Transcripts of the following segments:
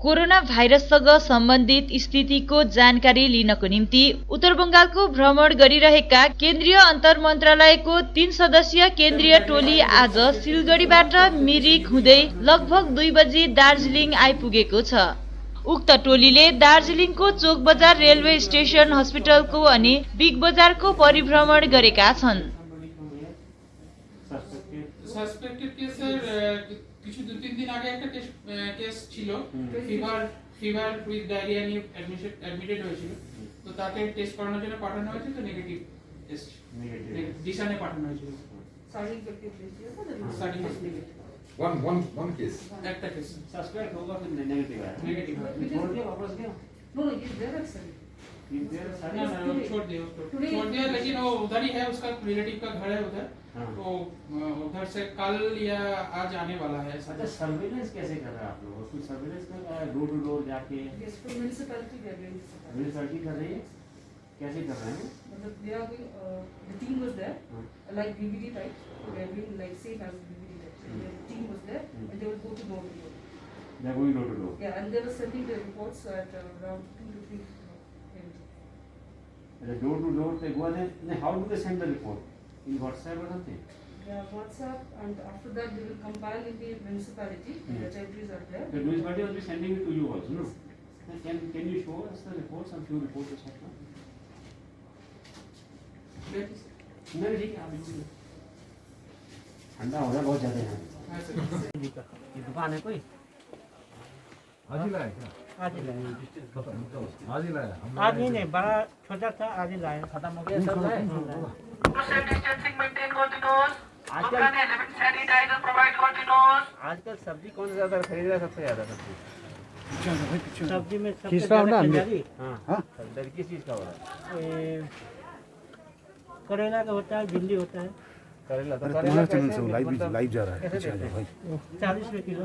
Corona भाइरससँग सम्बन्धित स्थितिको जानकारी लिनको निम्ति उत्तर बंगालको भ्रमण गरिरहेका केन्द्रीय अन्तर्मन्त्रालयको 3 सदस्यीय केन्द्रीय टोली आज सिलगढीबाट मिरिक हुँदै लगभग 2 बजी दार्जिलिङ आइपुगेको छ। उक्त टोलीले दार्जिलिङको चोक बजार रेलवे स्टेशन, हस्पिटलको अनि बिग बजारको परिभ्रमण गरेका छन्। সাসপেক্টেড কেসের কিছু 2-3 দিন আগে একটা কেস ছিল, ফিভার উইথ ডায়রিয়া নিয়ে অ্যাডমিটেড হয়েছিল। তো তাকে টেস্ট করানোর জন্য পাঠানো হয়েছে, তো নেগেটিভ টেস্ট, ডিসানে পাঠানো হয়েছিল। One case, একটা কেস सस्पेक्ट होगा फिर नेगेटिव है, छोड़ दिया वापस गया। नो ये देयर एक्चुअली छोड़ दिया, लेकिन वो उधर ही है, उसका रिलेटिव का घर है उधर। तो उधर से कल या आज आने वाला है। अच्छा, सर्विलेंस कैसे कर रहे हैं आप लोग? उसको सर्विलेंस कर रहा है, डोर टू डोर जाके? म्युनिसिपैलिटी कर रही है, कैसे कर रहे हैं? मतलब the team was there, like BBD type, they are doing like same as BBD type. The team was there, and they will go to door to door. They are going door to door. Yeah, and they were sending the reports at around 2 to 3 a.m. The door to door they go, and how do they send the report? In WhatsApp or something? Yeah, WhatsApp, and after that they will compile in the municipality. The entries are there. The municipality will be sending it to you also, no? Can you show us the reports, some few reports or something? नहीं ठीक है, आप ठंडा हो रहा है बहुत ज़्यादा यहाँ। ये दुकान है कोई? आज ही लाया क्या? आज ही लाया। आज ही लाया? आज ही नहीं, बड़ा छोटा था, आज ही लाया। खत्म हो गया सब है? Social distancing maintain continuous. आजकल sanitizer provide continuous. आजकल सब्जी कौन सा ज़्यादा खरीद रहा है? सबसे ज़्यादा सब्जी सब्जी में सबसे किस तरह ज़्यादा ना खरीदारी? हाँ, दर किस चीज़ का हो रहा है? करेला का होता है, भिंडी होता है। करेला तो तुम्हारा चैनल से लाइव जा रहा है। कैसे देते हैं? 40 रुपये किलो।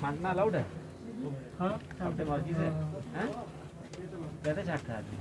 छांटना अलाउड है? हाँ, अपने मर्जी से हैं? कैसे छांटता है आदमी?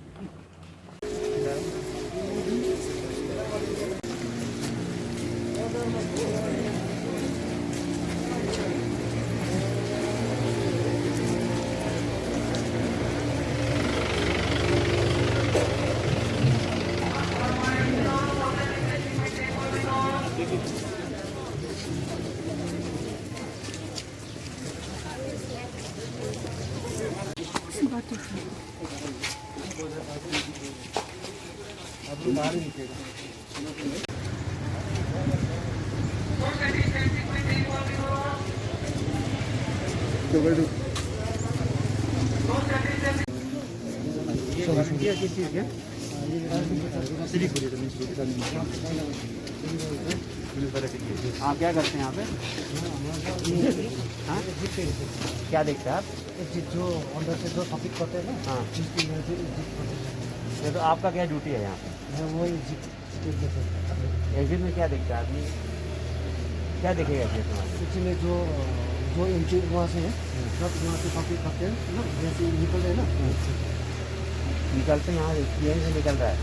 आप क्या करते हैं यहाँ पे? हाँ? क्या देखते हैं आप? जो अंदर से जो टॉपिक करते हैं ना, हाँ। तो आपका क्या ड्यूटी है यहाँ पे? वो एग्जिट में क्या देखता है आदमी? क्या देखेगा एग्जिट में? इसमें जो एंट्री वहाँ से है, सब वहाँ से टॉपिक करते हैं ना, जैसे निकल रहे हैं ना, निकलते हैं यहाँ यहीं से निकल रहा है।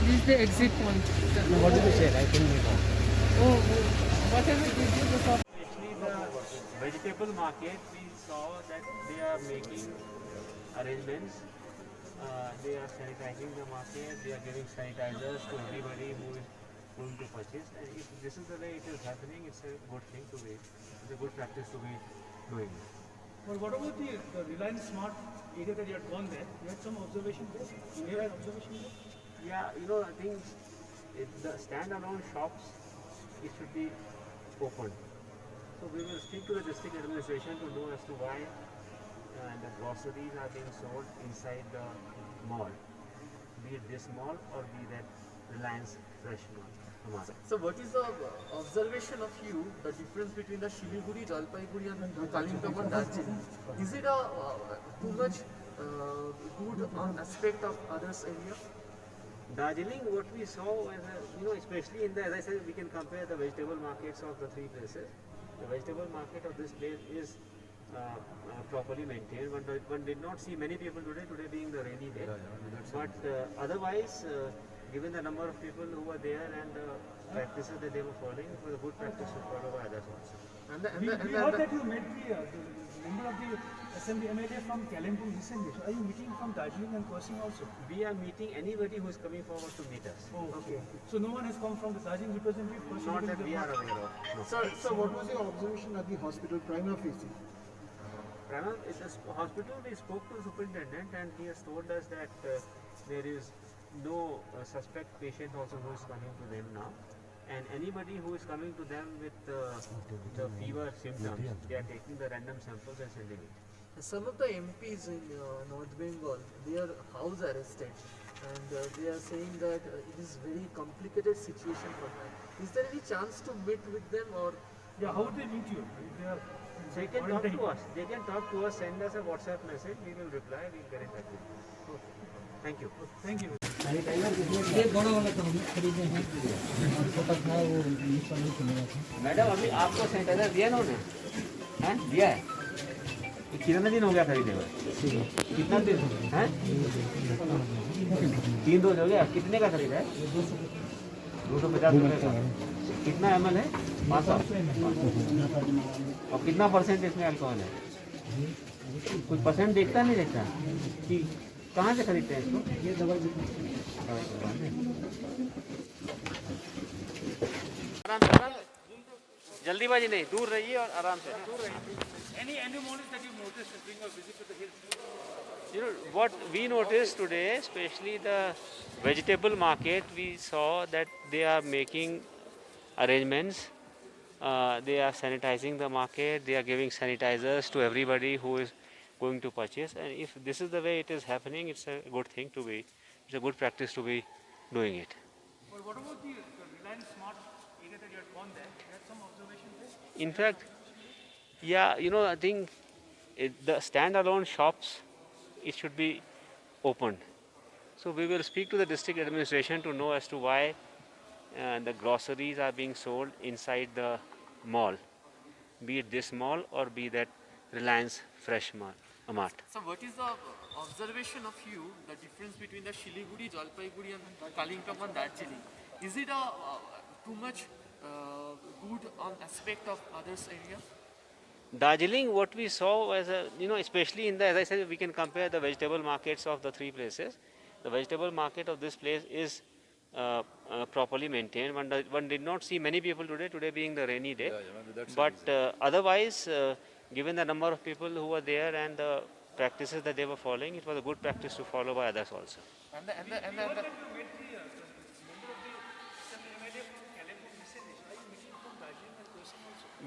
This is the exit point. What did you say? I couldn't make out. Oh, whatever they do, the shop. Actually, the vegetable market, we saw that they are making arrangements. They are sanitizing the market. They are giving sanitizers to everybody who is going to purchase. And if this is the way it is happening, it's a good thing to be. It's a good practice to be doing. But what about the Reliance Smart area that you had gone there? You had some observation there? You had observation there? Yeah, I think the stand-alone shops, it should be opened. So we will speak to the district administration to know as to why the groceries are being sold inside the mall, be it this mall or be that Reliance Fresh Mall. So what is the observation of you, the difference between the Shiliguri, Jalpaiguri and Kalimpong and Darjeeling? Is it a too much good aspect of others area? Darjeeling, what we saw was, especially in the, as I said, we can compare the vegetable markets of the three places. The vegetable market of this place is properly maintained. One did not see many people today being the rainy day. But otherwise, given the number of people who were there and the practices that they were following, it was a good practice to follow by others also. And the, and We the, and the, heard and that the, you met the member of the Assembly MLA from Kalimpong recently. So are you meeting from Darjeeling and Kursing also? we are meeting anybody who is coming forward to meet us. Oh, okay. So no one has come from the Darjeeling representative? Kursing Not that we are representative? aware of. No. Sir, what was your observation at the hospital prima facie? Pranav, at the hospital we spoke to the superintendent and he has told us that there is no suspect patient also who is coming to them now, and anybody who is coming to them with the fever symptoms, they are taking the random samples and sending it. Some of the MPs in North Bengal, they are house arrested, and they are saying that it is very complicated situation for them. Is there any chance to meet with them, or Yeah, how would they meet you? If they are They can talk quarantined? to us. They can talk to us, send us a WhatsApp message, we will reply, we will get in touch with you. Thank you. Thank you. Madam अभी आपको sanitiser दिया ना उन्हें? हैं? दिया है? ये कितना दिन हो गया खरीदे हुए? कितना दिन? हैं? 3 डोज हो गया? कितने का खरीदा है? 250 रुपये का। कितना ml है? 500। और कितना परसेंट इसमें अल्कोहल है? कुछ परसेंट देखता नहीं देखता? कि कहाँ से खरीदते हैं इसको? ये दवाई दुकान है। आराम से, जल्दीबाजी नहीं, दूर रहिए और आराम से। Any anomalies that you noticed during your visit to the hills? You know what we noticed today, especially the vegetable market, we saw that they are making arrangements. They are sanitizing the market. They are giving sanitizers to everybody who is going to purchase. And if this is the way it is happening, it's a good thing to be. It's a good practice to be doing it. But what about the Reliance Smart area that you had gone there? You had some observation there? In fact, yeah, you know, I think the standalone shops, it should be opened. So we will speak to the district administration to know as to why the groceries are being sold inside the mall, be it this mall or be that Reliance Fresh Mart. so what is the observation of you, the difference between the Shiliguri, Jalpaiguri and Kalimpong and Darjeeling? Is it too much good on aspect of others area? Darjeeling, what we saw was, especially in the, as I said, we can compare the vegetable markets of the three places. The vegetable market of this place is properly maintained. One did not see many people today being the rainy day. But otherwise, given the number of people who were there and the practices that they were following, it was a good practice to follow by others also. And the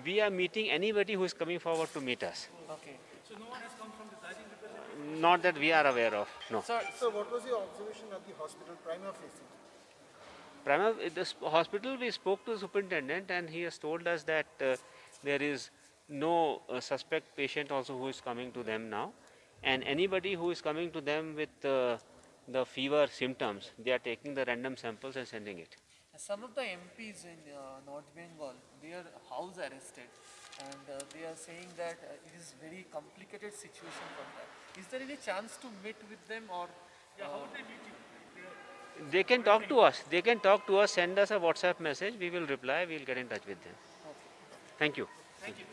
We are meeting anybody who is coming forward to meet us. okay. So no one has come from the Darjeeling representative? Not that we are aware of, no. Sir, So what was your observation at the hospital prima facie? At the hospital, we spoke to the superintendent and he has told us that there is no suspect patient also who is coming to them now. And anybody who is coming to them with the fever symptoms, they are taking the random samples and sending it. some of the MPs in North Bengal, they are house arrested, and they are saying that it is very complicated situation for them. Is there any chance to meet with them, or Yeah, how would they meet you? They can talk to us. They can talk to us, send us a WhatsApp message. We will reply. We will get in touch with them. Thank you. Thank you.